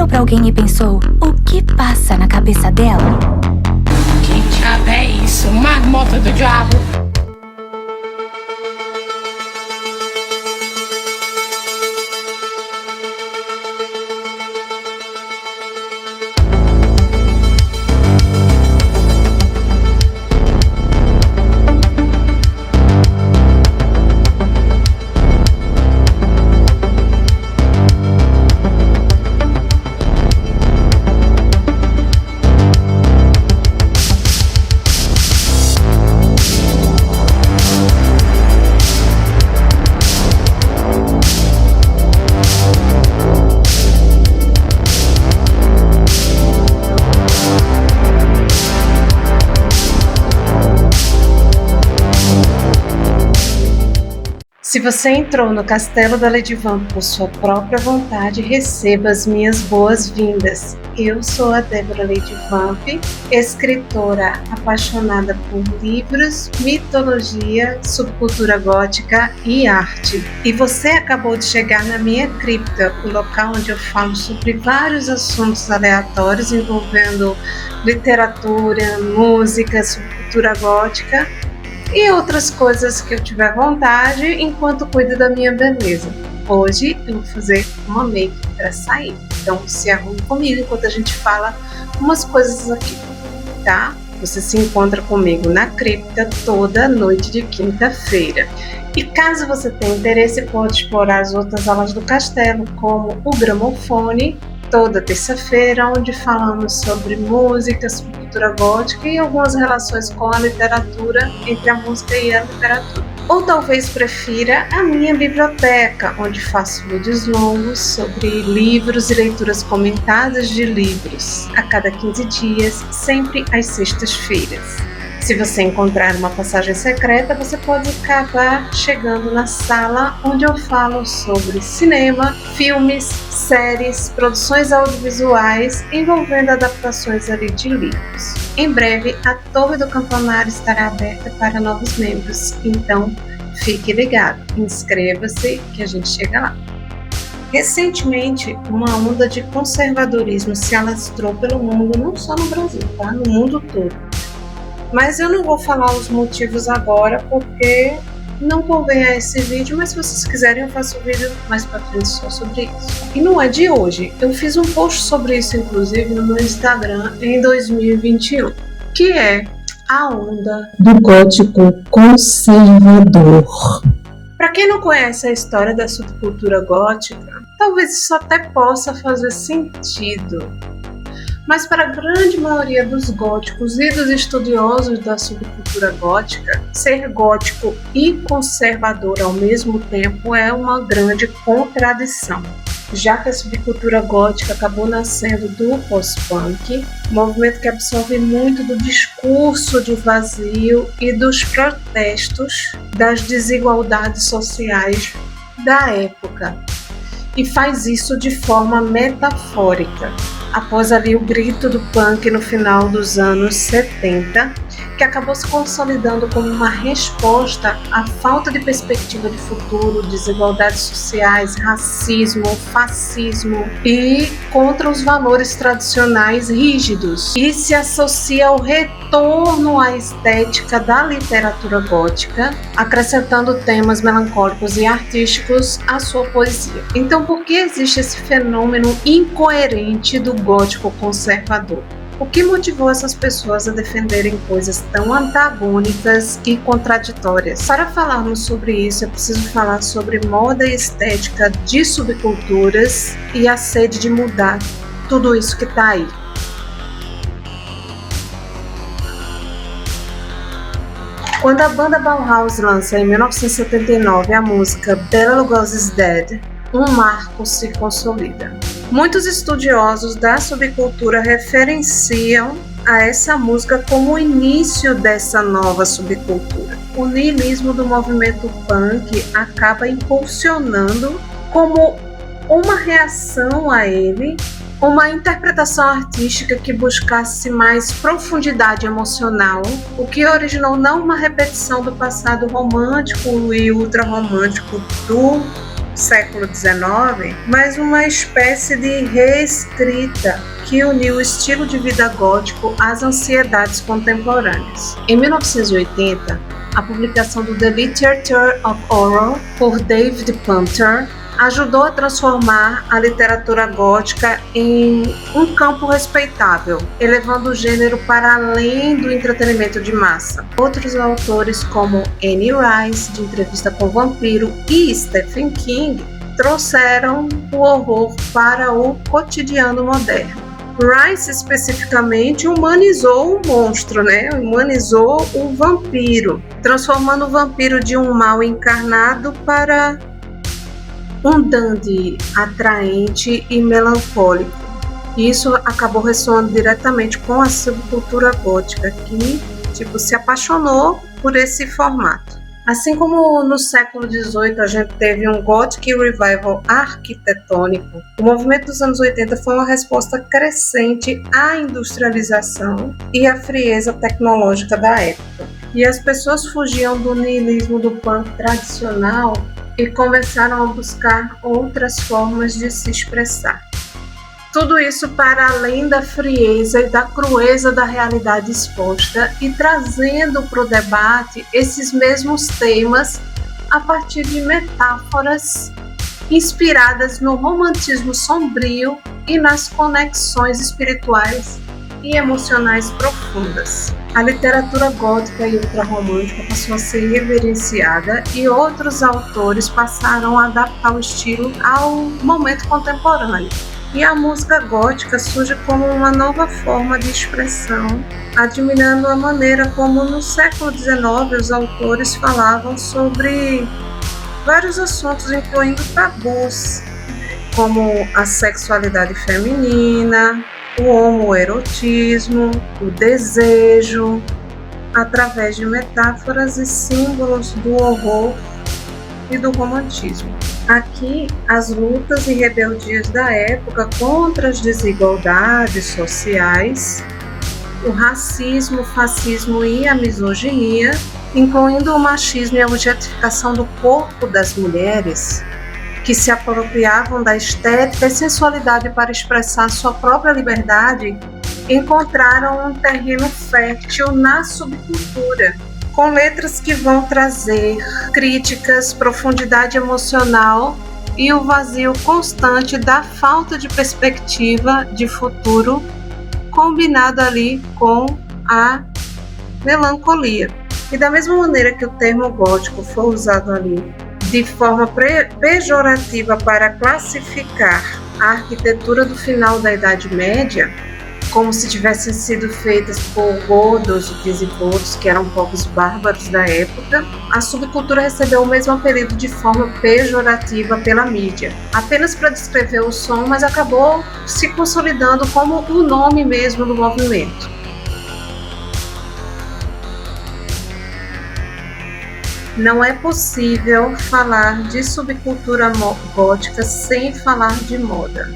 olhou pra alguém e pensou: o que passa na cabeça dela? Que diabo é isso? Marmota do diabo? Se você entrou no castelo da Lady Vamp por sua própria vontade, receba as minhas boas-vindas. Eu sou a Débora Lady Vamp, escritora apaixonada por livros, mitologia, subcultura gótica e arte. E você acabou de chegar na minha cripta, o local onde eu falo sobre vários assuntos aleatórios envolvendo literatura, música, subcultura gótica e outras coisas que eu tiver vontade enquanto cuido da minha beleza. Hoje eu vou fazer uma make para sair, então se arrume comigo enquanto a gente fala umas coisas aqui, tá? Você se encontra comigo na cripta toda noite de quinta-feira. E caso você tenha interesse, pode explorar as outras aulas do castelo, como o gramofone, toda terça-feira, onde falamos sobre música, sobre cultura gótica e algumas relações com a literatura, entre a música e a literatura. Ou talvez prefira a minha biblioteca, onde faço vídeos longos sobre livros e leituras comentadas de livros, a cada 15 dias, sempre às sextas-feiras. Se você encontrar uma passagem secreta, você pode acabar chegando na sala onde eu falo sobre cinema, filmes, séries, produções audiovisuais envolvendo adaptações ali de livros. Em breve, a Torre do Campanário estará aberta para novos membros, então fique ligado, inscreva-se que a gente chega lá. Recentemente, uma onda de conservadorismo se alastrou pelo mundo, não só no Brasil, tá? No mundo todo. Mas eu não vou falar os motivos agora porque não convém a esse vídeo, mas se vocês quiserem eu faço um vídeo mais pra frente só sobre isso. E não é de hoje, eu fiz um post sobre isso inclusive no meu Instagram em 2021, que é a onda do gótico conservador. Para quem não conhece a história da subcultura gótica, talvez isso até possa fazer sentido. Mas para a grande maioria dos góticos e dos estudiosos da subcultura gótica, ser gótico e conservador ao mesmo tempo é uma grande contradição, já que a subcultura gótica acabou nascendo do post-punk, movimento que absorve muito do discurso de vazio e dos protestos das desigualdades sociais da época, e faz isso de forma metafórica. Após ali o grito do punk no final dos anos 70, que acabou se consolidando como uma resposta à falta de perspectiva de futuro, desigualdades sociais, racismo, fascismo e contra os valores tradicionais rígidos, e se associa ao retorno à estética da literatura gótica, acrescentando temas melancólicos e artísticos à sua poesia. Então, por que existe esse fenômeno incoerente do gótico conservador? O que motivou essas pessoas a defenderem coisas tão antagônicas e contraditórias? Para falarmos sobre isso, é preciso falar sobre moda e estética de subculturas e a sede de mudar tudo isso que está aí. Quando a banda Bauhaus lança em 1979 a música Bela Lugosi's Dead, um marco se consolida. Muitos estudiosos da subcultura referenciam a essa música como o início dessa nova subcultura. O niilismo do movimento punk acaba impulsionando, como uma reação a ele, uma interpretação artística que buscasse mais profundidade emocional, o que originou não uma repetição do passado romântico e ultrarromântico do século XIX, mas uma espécie de reescrita que uniu o estilo de vida gótico às ansiedades contemporâneas. Em 1980, a publicação do The Literature of Horror, por David Punter, ajudou a transformar a literatura gótica em um campo respeitável, elevando o gênero para além do entretenimento de massa. Outros autores, como Anne Rice, de Entrevista com o Vampiro, e Stephen King, trouxeram o horror para o cotidiano moderno. Rice, especificamente, humanizou o monstro, humanizou o vampiro, transformando o vampiro de um mal encarnado para um dandy atraente e melancólico. Isso acabou ressoando diretamente com a subcultura gótica, que se apaixonou por esse formato. Assim como no século XVIII a gente teve um Gothic Revival arquitetônico, o movimento dos anos 80 foi uma resposta crescente à industrialização e à frieza tecnológica da época. E as pessoas fugiam do niilismo do punk tradicional e começaram a buscar outras formas de se expressar. Tudo isso para além da frieza e da crueza da realidade exposta e trazendo para o debate esses mesmos temas a partir de metáforas inspiradas no romantismo sombrio e nas conexões espirituais e emocionais profundas. A literatura gótica e ultrarromântica passou a ser reverenciada e outros autores passaram a adaptar o estilo ao momento contemporâneo. E a música gótica surge como uma nova forma de expressão, admirando a maneira como no século XIX os autores falavam sobre vários assuntos, incluindo tabus, como a sexualidade feminina, o homoerotismo, o desejo, através de metáforas e símbolos do horror e do romantismo. Aqui, as lutas e rebeldias da época contra as desigualdades sociais, o racismo, o fascismo e a misoginia, incluindo o machismo e a objetificação do corpo das mulheres, que se apropriavam da estética e sensualidade para expressar sua própria liberdade, encontraram um terreno fértil na subcultura, com letras que vão trazer críticas, profundidade emocional e o vazio constante da falta de perspectiva de futuro, combinado ali com a melancolia. E da mesma maneira que o termo gótico foi usado ali de forma pejorativa para classificar a arquitetura do final da Idade Média, como se tivessem sido feitas por godos e visigodos, que eram povos bárbaros da época, a subcultura recebeu o mesmo apelido de forma pejorativa pela mídia, apenas para descrever o som, mas acabou se consolidando como o nome mesmo do movimento. Não é possível falar de subcultura gótica sem falar de moda.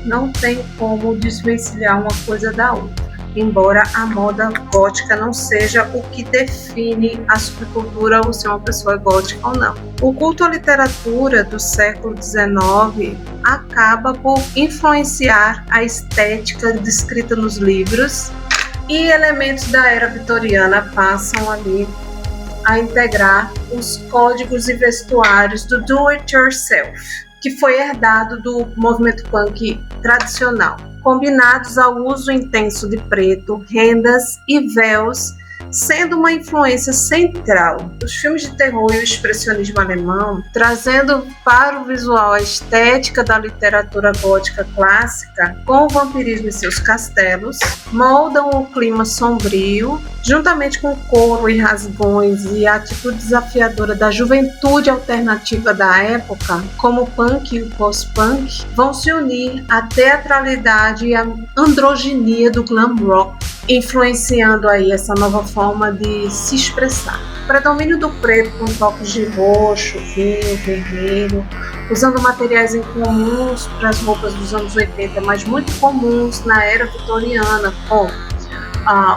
Não tem como desvencilhar uma coisa da outra, embora a moda gótica não seja o que define a subcultura ou se uma pessoa é gótica ou não. O culto à literatura do século XIX acaba por influenciar a estética descrita nos livros e elementos da era vitoriana passam ali a integrar os códigos e vestuários do do-it-yourself, que foi herdado do movimento punk tradicional, combinados ao uso intenso de preto, rendas e véus, sendo uma influência central dos filmes de terror e o expressionismo alemão, trazendo para o visual a estética da literatura gótica clássica, com o vampirismo e seus castelos, moldam o clima sombrio, juntamente com o couro e rasgões e a atitude desafiadora da juventude alternativa da época, como o punk e o post-punk, vão se unir à teatralidade e à androginia do glam rock, influenciando aí essa nova forma de se expressar. O predomínio do preto com toques de roxo, vinho, vermelho, usando materiais incomuns para as roupas dos anos 80, mas muito comuns na era vitoriana, como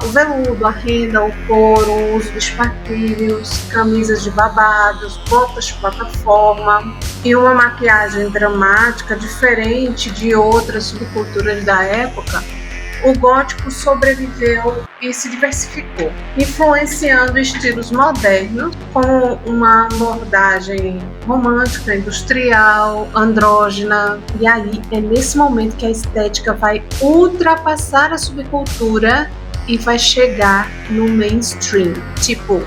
o veludo, a renda, o couro, o uso dos espartilhos, camisas de babados, botas de plataforma e uma maquiagem dramática diferente de outras subculturas da época, o gótico sobreviveu e se diversificou, influenciando estilos modernos como uma abordagem romântica, industrial, andrógena. E aí é nesse momento que a estética vai ultrapassar a subcultura e vai chegar no mainstream, tipo,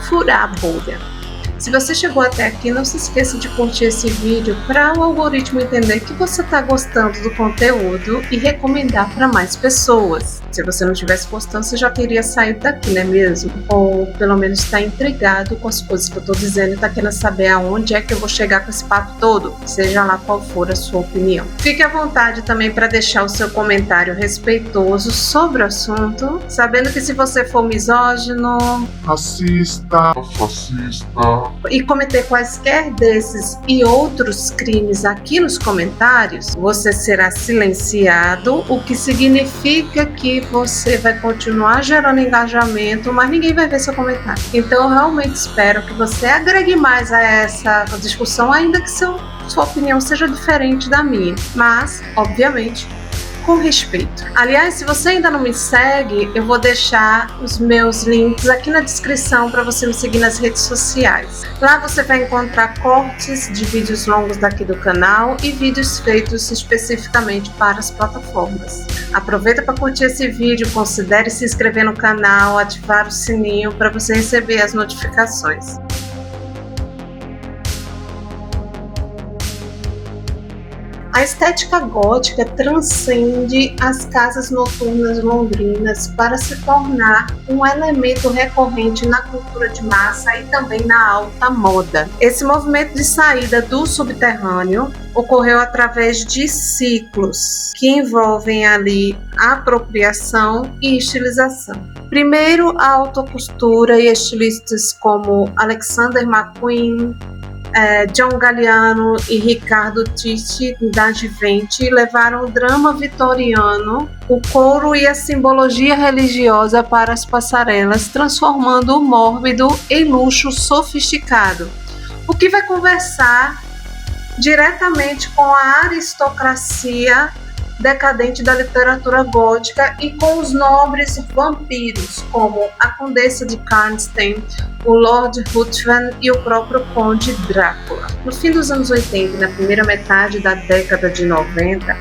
furar a bolha. Se você chegou até aqui, não se esqueça de curtir esse vídeo para o algoritmo entender que você está gostando do conteúdo e recomendar para mais pessoas. Se você não estivesse gostando, você já teria saído daqui, não é mesmo? Ou pelo menos está intrigado com as coisas que eu estou dizendo e está querendo saber aonde é que eu vou chegar com esse papo todo, seja lá qual for a sua opinião. Fique à vontade também para deixar o seu comentário respeitoso sobre o assunto, sabendo que se você for misógino, racista, fascista e cometer quaisquer desses e outros crimes aqui nos comentários, você será silenciado, o que significa que você vai continuar gerando engajamento, mas ninguém vai ver seu comentário. Então eu realmente espero que você agregue mais a essa discussão, ainda que sua opinião seja diferente da minha, mas, obviamente, com respeito. Aliás, se você ainda não me segue, eu vou deixar os meus links aqui na descrição para você me seguir nas redes sociais. Lá você vai encontrar cortes de vídeos longos daqui do canal e vídeos feitos especificamente para as plataformas. Aproveita para curtir esse vídeo, considere se inscrever no canal, ativar o sininho para você receber as notificações. A estética gótica transcende as casas noturnas londrinas para se tornar um elemento recorrente na cultura de massa e também na alta moda. Esse movimento de saída do subterrâneo ocorreu através de ciclos que envolvem ali apropriação e estilização. Primeiro, a autocostura e estilistas como Alexander McQueen, John Galliano e Ricardo Tisci da Givenchy levaram o drama vitoriano, o couro e a simbologia religiosa para as passarelas, transformando o mórbido em luxo sofisticado, o que vai conversar diretamente com a aristocracia decadente da literatura gótica e com os nobres vampiros, como a Condessa de Karnstein, o Lord Ruthven e o próprio Conde Drácula. No fim dos anos 80 e na primeira metade da década de 90,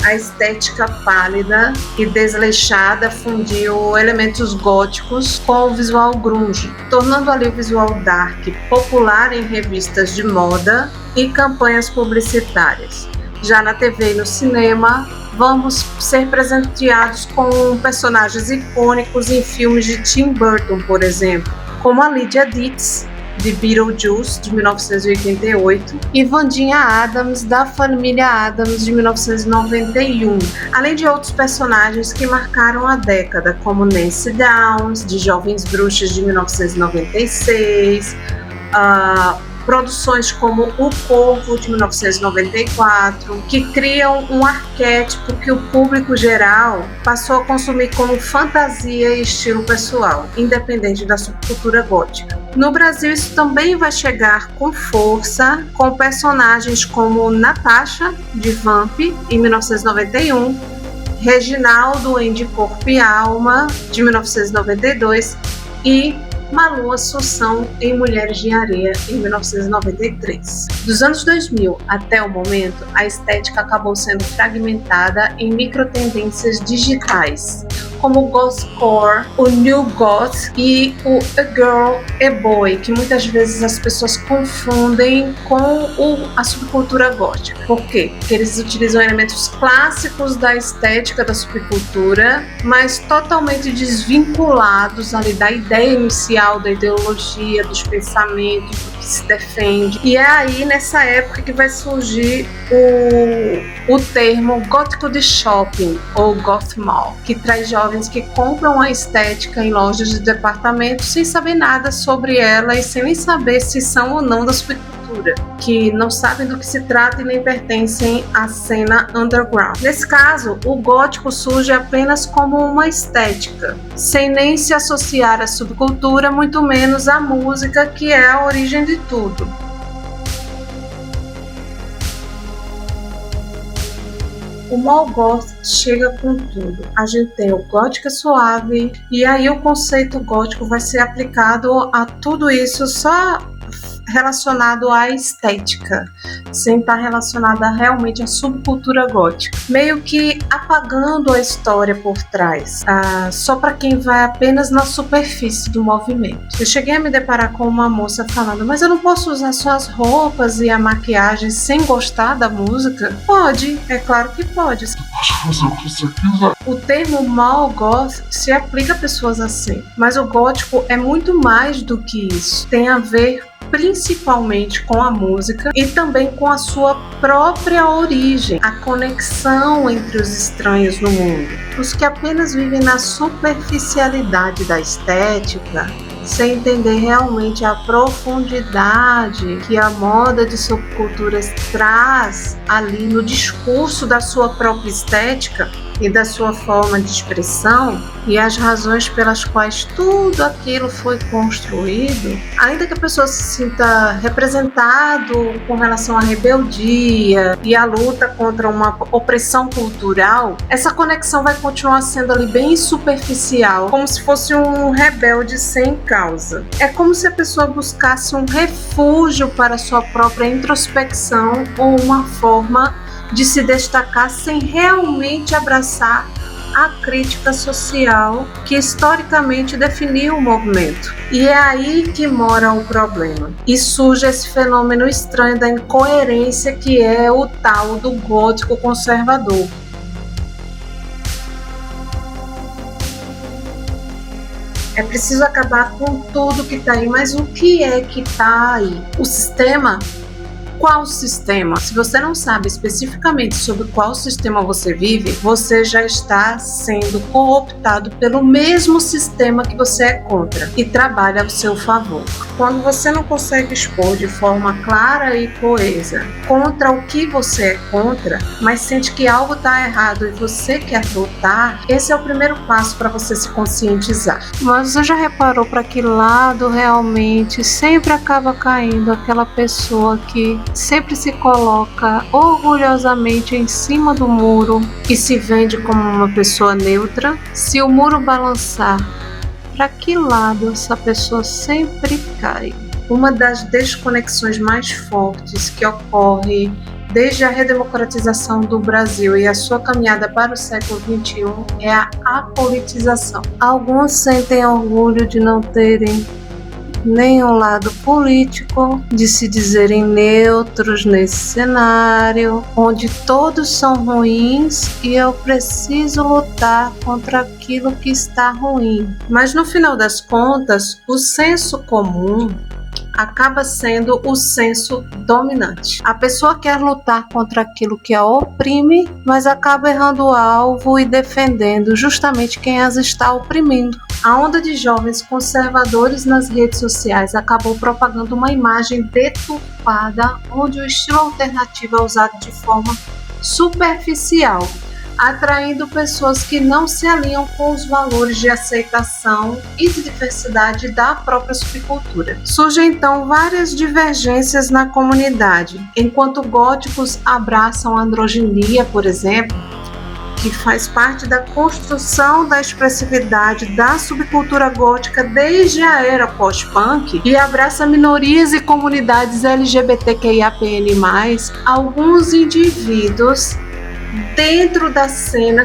a estética pálida e desleixada fundiu elementos góticos com o visual grunge, tornando ali o visual dark popular em revistas de moda e campanhas publicitárias. Já na TV e no cinema, vamos ser presenteados com personagens icônicos em filmes de Tim Burton, por exemplo, como a Lydia Deetz, de Beetlejuice, de 1988, e Wandinha Adams, da família Adams, de 1991, além de outros personagens que marcaram a década, como Nancy Downs, de Jovens Bruxas, de 1996, produções como O Corvo, de 1994, que criam um arquétipo que o público geral passou a consumir como fantasia e estilo pessoal, independente da subcultura gótica. No Brasil, isso também vai chegar com força, com personagens como Natasha, de Vamp, em 1991, Reginaldo em De Corpo e Alma, de 1992, e Malu Assunção em Mulheres de Areia, em 1993. Dos anos 2000 até o momento, a estética acabou sendo fragmentada em microtendências digitais, como o Gothcore, o New Goth e o A Girl, A Boy, que muitas vezes as pessoas confundem com a subcultura gótica. Por quê? Porque eles utilizam elementos clássicos da estética da subcultura, mas totalmente desvinculados ali da ideia inicial, da ideologia, dos pensamentos, do que se defende. E é aí, nessa época, que vai surgir o termo gótico de shopping, ou goth mall, que traz jovens que compram a estética em lojas de departamento sem saber nada sobre ela e sem nem saber se são ou não da subcultura. subcultura, que não sabem do que se trata e nem pertencem à cena underground. Nesse caso, o gótico surge apenas como uma estética, sem nem se associar à subcultura, muito menos à música, que é a origem de tudo. O Mall Goth chega com tudo. A gente tem o gótica suave, e aí o conceito gótico vai ser aplicado a tudo isso só relacionado à estética, sem estar relacionada realmente à subcultura gótica, meio que apagando a história por trás, só para quem vai apenas na superfície do movimento. Eu cheguei a me deparar com uma moça falando: mas eu não posso usar só as roupas e a maquiagem sem gostar da música? Pode, é claro que pode. Pode fazer o que você quiser. O termo Mall Goth se aplica a pessoas assim, mas o gótico é muito mais do que isso. Tem a ver principalmente com a música e também com a sua própria origem, a conexão entre os estranhos no mundo. Os que apenas vivem na superficialidade da estética, sem entender realmente a profundidade que a moda de subculturas traz ali no discurso da sua própria estética e da sua forma de expressão, e as razões pelas quais tudo aquilo foi construído, ainda que a pessoa se sinta representado com relação à rebeldia e à luta contra uma opressão cultural, essa conexão vai continuar sendo ali bem superficial, como se fosse um rebelde sem causa. É como se a pessoa buscasse um refúgio para sua própria introspecção ou uma forma de se destacar sem realmente abraçar a crítica social que historicamente definiu o movimento. E é aí que mora o problema. E surge esse fenômeno estranho da incoerência que é o tal do gótico conservador. É preciso acabar com tudo que está aí, mas o que é que está aí? O sistema? Qual sistema? Se você não sabe especificamente sobre qual sistema você vive, você já está sendo cooptado pelo mesmo sistema que você é contra e trabalha ao seu favor. Quando você não consegue expor de forma clara e coesa contra o que você é contra, mas sente que algo está errado e você quer lutar, esse é o primeiro passo para você se conscientizar. Mas você já reparou para que lado realmente sempre acaba caindo aquela pessoa que sempre se coloca orgulhosamente em cima do muro e se vende como uma pessoa neutra? Se o muro balançar, para que lado essa pessoa sempre cai? Uma das desconexões mais fortes que ocorre desde a redemocratização do Brasil e a sua caminhada para o século XXI é a apolitização. Alguns sentem orgulho de não terem nenhum lado político, de se dizerem neutros nesse cenário, onde todos são ruins e eu preciso lutar contra aquilo que está ruim. Mas no final das contas, o senso comum acaba sendo o senso dominante. A pessoa quer lutar contra aquilo que a oprime, mas acaba errando o alvo e defendendo justamente quem as está oprimindo. A onda de jovens conservadores nas redes sociais acabou propagando uma imagem deturpada, onde o estilo alternativo é usado de forma superficial, atraindo pessoas que não se alinham com os valores de aceitação e de diversidade da própria subcultura. Surgem então várias divergências na comunidade. Enquanto góticos abraçam a androginia, por exemplo, que faz parte da construção da expressividade da subcultura gótica desde a era pós-punk e abraça minorias e comunidades LGBTQIAPN+, alguns indivíduos dentro da cena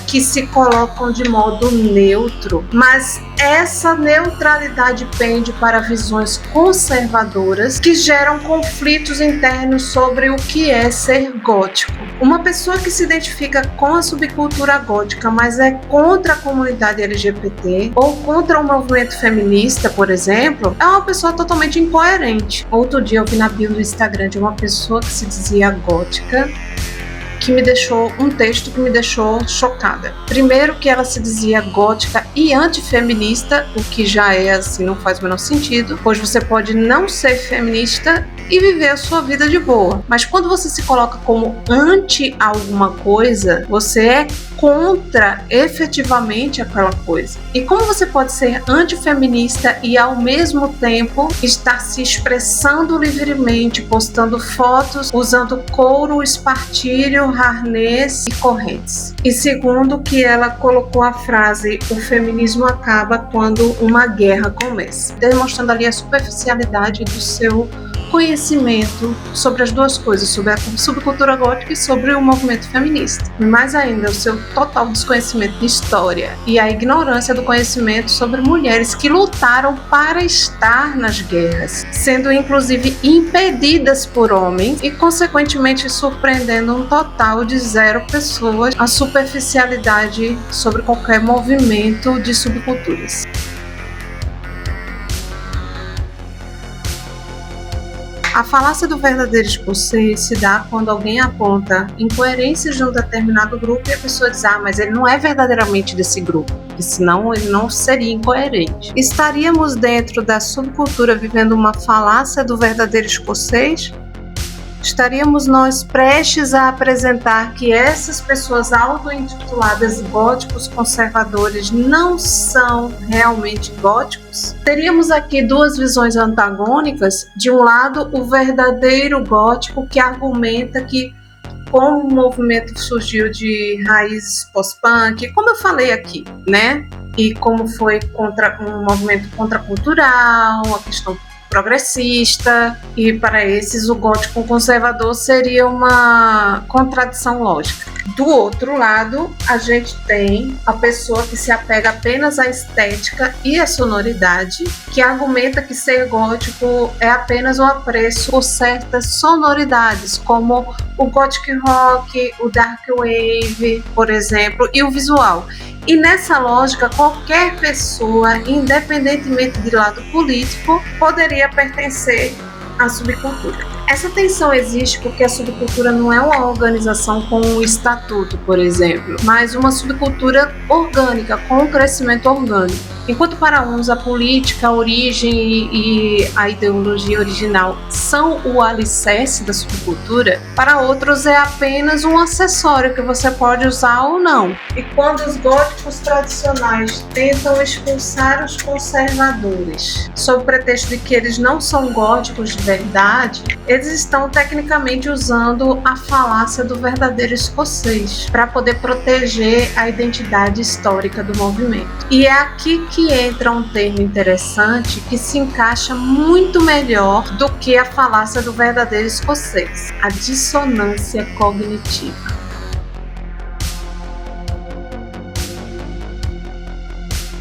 que se colocam de modo neutro, mas essa neutralidade pende para visões conservadoras que geram conflitos internos sobre o que é ser gótico. Uma pessoa que se identifica com a subcultura gótica, mas é contra a comunidade LGBT ou contra o movimento feminista, por exemplo, é uma pessoa totalmente incoerente. Outro dia eu vi na bio do Instagram de uma pessoa que se dizia gótica um texto que me deixou chocada. Primeiro que ela se dizia gótica e antifeminista, o que já é assim, não faz o menor sentido, pois você pode não ser feminista e viver a sua vida de boa. Mas quando você se coloca como anti alguma coisa, você é contra efetivamente aquela coisa. E como você pode ser antifeminista e ao mesmo tempo estar se expressando livremente, postando fotos, usando couro, espartilho, harnês e correntes? E segundo, que ela colocou a frase: o feminismo acaba quando uma guerra começa, demonstrando ali a superficialidade do seu conhecimento sobre as duas coisas, sobre a subcultura gótica e sobre o movimento feminista. Mais ainda, o seu total desconhecimento de história e a ignorância do conhecimento sobre mulheres que lutaram para estar nas guerras, sendo inclusive impedidas por homens e consequentemente surpreendendo um total de 0 pessoas a superficialidade sobre qualquer movimento de subculturas. A falácia do verdadeiro escocês se dá quando alguém aponta incoerências de um determinado grupo e a pessoa diz: mas ele não é verdadeiramente desse grupo, porque senão ele não seria incoerente. Estaríamos dentro da subcultura vivendo uma falácia do verdadeiro escocês? Estaríamos nós prestes a apresentar que essas pessoas auto-intituladas góticos conservadores não são realmente góticos? Teríamos aqui 2 visões antagônicas. De um lado, o verdadeiro gótico que argumenta que, como o movimento surgiu de raízes pós-punk, como eu falei aqui, né? E como foi um movimento contracultural, uma questão progressista, e para esses o gótico conservador seria uma contradição lógica. Do outro lado, a gente tem a pessoa que se apega apenas à estética e à sonoridade, que argumenta que ser gótico é apenas o apreço por certas sonoridades, como o gothic rock, o dark wave, por exemplo, e o visual. E nessa lógica, qualquer pessoa, independentemente de lado político, poderia pertencer à subcultura. Essa tensão existe porque a subcultura não é uma organização com um estatuto, por exemplo, mas uma subcultura orgânica, com um crescimento orgânico. Enquanto para uns a política, a origem e a ideologia original são o alicerce da subcultura, para outros é apenas um acessório que você pode usar ou não. E quando os góticos tradicionais tentam expulsar os conservadores, sob o pretexto de que eles não são góticos de verdade, eles estão tecnicamente usando a falácia do verdadeiro escocês para poder proteger a identidade histórica do movimento. E é aqui que entra um termo interessante que se encaixa muito melhor do que a falácia do verdadeiro escocês: a dissonância cognitiva.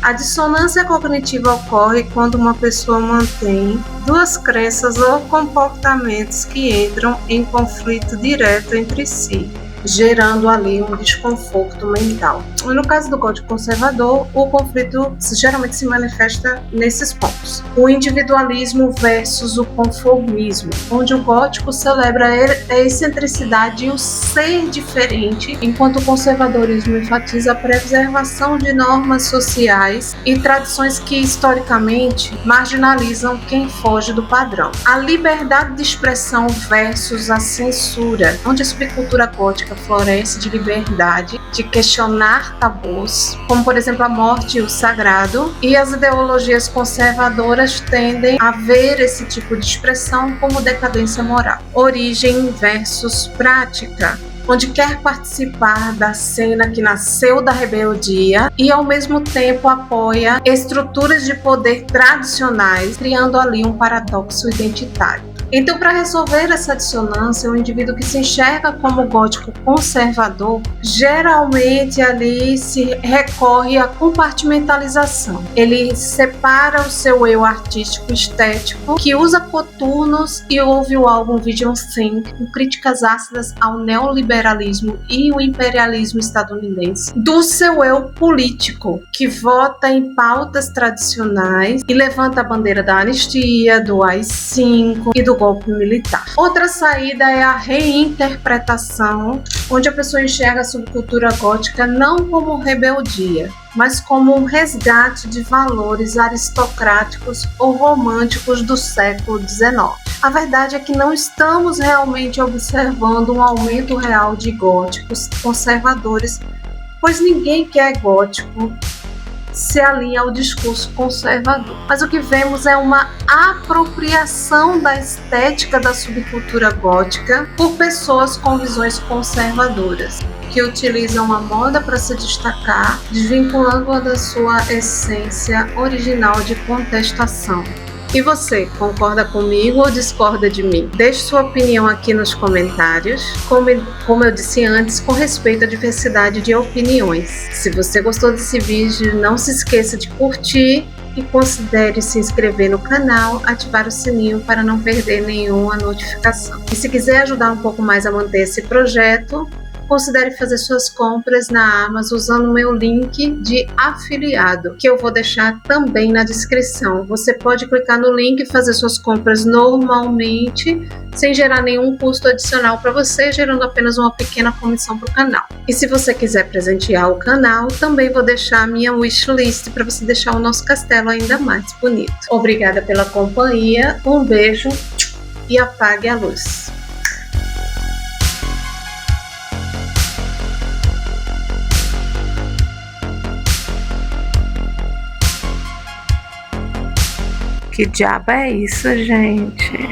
A dissonância cognitiva ocorre quando uma pessoa mantém 2 crenças ou comportamentos que entram em conflito direto entre si, gerando ali um desconforto mental. E no caso do gótico conservador, o conflito geralmente se manifesta nesses pontos: o individualismo versus o conformismo, onde o gótico celebra a excentricidade e o ser diferente, enquanto o conservadorismo enfatiza a preservação de normas sociais e tradições que historicamente marginalizam quem foge do padrão. A liberdade de expressão versus a censura, onde a subcultura gótica floresce de liberdade de questionar tabus, como por exemplo a morte e o sagrado, e as ideologias conservadoras tendem a ver esse tipo de expressão como decadência moral. Origem versus prática, onde quer participar da cena que nasceu da rebeldia e ao mesmo tempo apoia estruturas de poder tradicionais, criando ali um paradoxo identitário. Então, para resolver essa dissonância, o indivíduo que se enxerga como gótico conservador, geralmente ali se recorre à compartimentalização. Ele separa o seu eu artístico estético, que usa coturnos e ouve o álbum Vision Think, com críticas ácidas ao neoliberalismo e o imperialismo estadunidense, do seu eu político, que vota em pautas tradicionais e levanta a bandeira da anistia, do AI-5 e do golpe militar. Outra saída é a reinterpretação, onde a pessoa enxerga a subcultura gótica não como rebeldia, mas como um resgate de valores aristocráticos ou românticos do século XIX. A verdade é que não estamos realmente observando um aumento real de góticos conservadores, pois ninguém que é gótico se alinha ao discurso conservador. Mas o que vemos é uma apropriação da estética da subcultura gótica por pessoas com visões conservadoras, que utilizam a moda para se destacar, desvinculando-a da sua essência original de contestação. E você, concorda comigo ou discorda de mim? Deixe sua opinião aqui nos comentários, como eu disse antes, com respeito à diversidade de opiniões. Se você gostou desse vídeo, não se esqueça de curtir e considere se inscrever no canal, ativar o sininho para não perder nenhuma notificação. E se quiser ajudar um pouco mais a manter esse projeto, considere fazer suas compras na Amazon usando o meu link de afiliado, que eu vou deixar também na descrição. Você pode clicar no link e fazer suas compras normalmente, sem gerar nenhum custo adicional para você, gerando apenas uma pequena comissão para o canal. E se você quiser presentear o canal, também vou deixar a minha wishlist para você deixar o nosso castelo ainda mais bonito. Obrigada pela companhia, um beijo e apague a luz. Que diabo é isso, gente?